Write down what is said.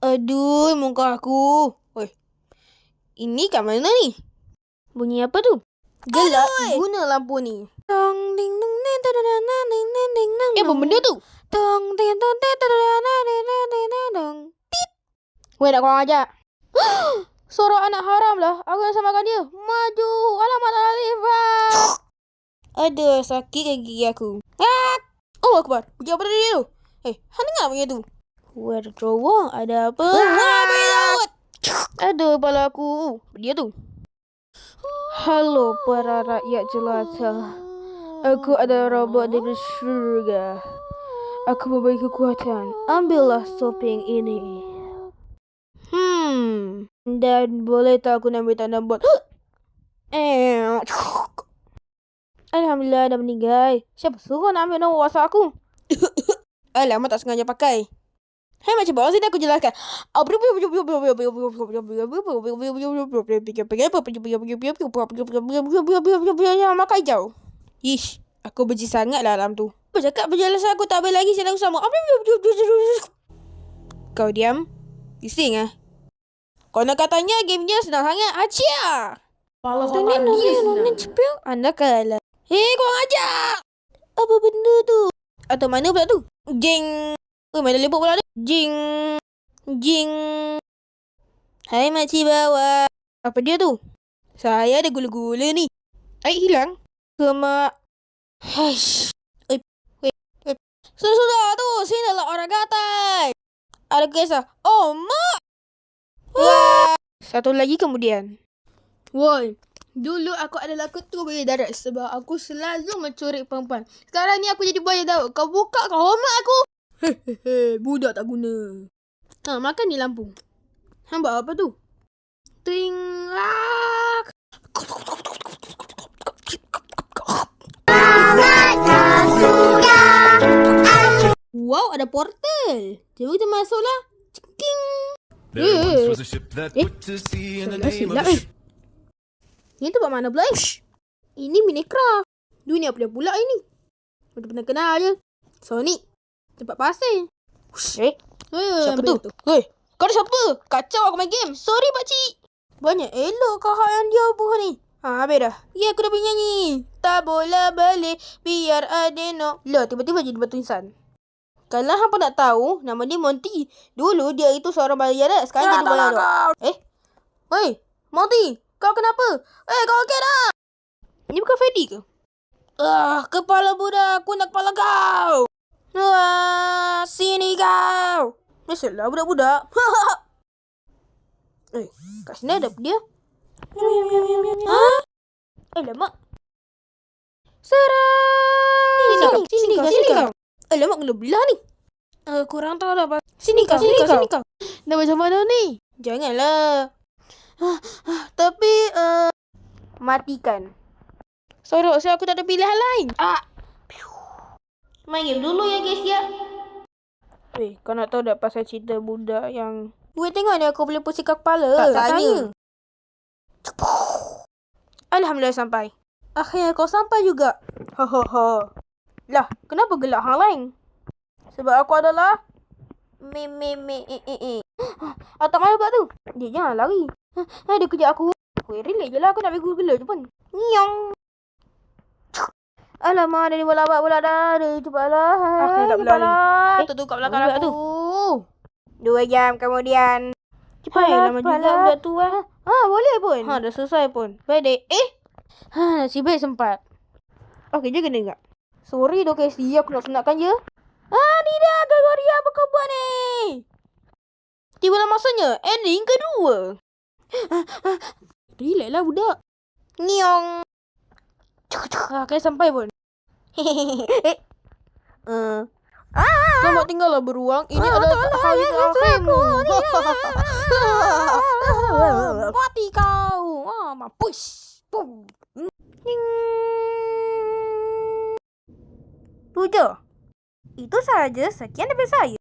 Aduh, muka aku. Oi, ini kat mana ni? Bunyi apa tu? Gelap guna lampu ni. Tong ding dong ding dong dong ding ding ding dong. Apa benda tu? Tong ding dong ding dong ding ding dong. Tit. Weh, nak korang ajak. Suara anak haram lah. Aku yang samakan dia. Maju. Alamak, tak lepas. Aduh, sakit gigi aku. Allah Akbar. Pergi apa dia tu? Han dengar bunyi tu. Wah, ada terowong. Ada apa? Aduh, kepala aku. Dia tu. Halo para rakyat jelata. Aku adalah robot dari syurga. Aku memberi kekuatan. Ambillah topeng ini. Dan boleh tak aku ambil tanda buat? Alhamdulillah dah meninggal. Siapa suruh nak ambil nombor WhatsApp aku? Alamak, tak sengaja pakai. Hai, macam bawa sini aku jelaskan. Maka hijau. Ish, aku benci sangat lah alam tu. Aku cakap penjelasan aku tak habis lagi, saya aku sama. Kau diam. Bising ah. Kau nak katanya gamenya senang sangat. Acia. Anda kalah. Hei, kau ajak. Apa benda tu? Atau mana pula tu? Jing. Mana lepuk pula tu? Jing. Jing. Hai makcik bawa. Apa dia tu? Saya ada gula-gula ni. Air hilang. Kemak. Haish. Sudah tu. Sini lah orang gatai. Ada kisah. Oh, mak. Wah. Satu lagi kemudian. Woi. Dulu aku adalah ketua buaya darat sebab aku selalu mencuri perempuan. Sekarang ni aku jadi buaya darat. Kau buka, kau hormat aku. Hehehe, budak tak guna. Makan ni lampu. Hang buat apa tu? Ting. Wow, ada portal. Jom kita masuklah. Ceking. Silap. Ini tempat mana pula? Ini Minecraft. Dunia apa pula ini? Aku pernah kenal je. Sonic. Tempat pasir. Siapa tu? Hei, kau siapa? Kacau aku main game. Sorry pakcik. Banyak elok kau yang dia buah ni. Habis dah. Ya, aku dah pergi nyanyi. Tak bola balik biar adeno. Lah, tiba-tiba jadi batu insan. Kalau hampa nak tahu, nama dia Monty. Dulu dia itu seorang buaya darat. Sekarang jadi buaya darat. Hei, Monty. Kau kenapa? Kau okey dah? Ini bukan Freddy ke? Kepala budak. Aku nak kepala kau. Sini kau. Biasalah budak-budak. Kat sini ada apa dia? Alamak. Serang. Sini kau. Alamak, kena belah ni. Kurang tahu dah apa. Sini kau. Dah macam mana ni? Janganlah. Tapi matikan. Sorok saya, aku tak ada pilihan lain. Main game dulu ya guys ya. Kau nak tahu tak pasal cerita budak yang... tengok ni aku boleh pusingkan kepala. Tak tanya. Alhamdulillah sampai. Akhirnya kau sampai juga. Lah, kenapa gelak hang lain? Sebab aku adalah Atak mana pula tu? Dia jangan lari. Dia kejar aku. Relax je lah, aku nak pergi gula je pun. Nyong. Alamak, ada ni bola dah. Cepatlah. Tak boleh. Tu kat belakang aku. 2 jam kemudian. Cepatlah. Lama juga budak tu boleh pun. Dah selesai pun. Baik dek. Nasib baik sempat. Okey, jaga dia enggak? Sorry dok Casey, aku nak sunatkan je. Ni dah kategori apa kau buat ni? Tibalah masanya ending kedua. Relax lah budak. Nyong. Kan sampai pun. Selamat tinggal lah beruang. Ini adalah hari terakhirmu. Mati kau. Mampus. Tu je. Itu sahaja. Sekian daripada saya.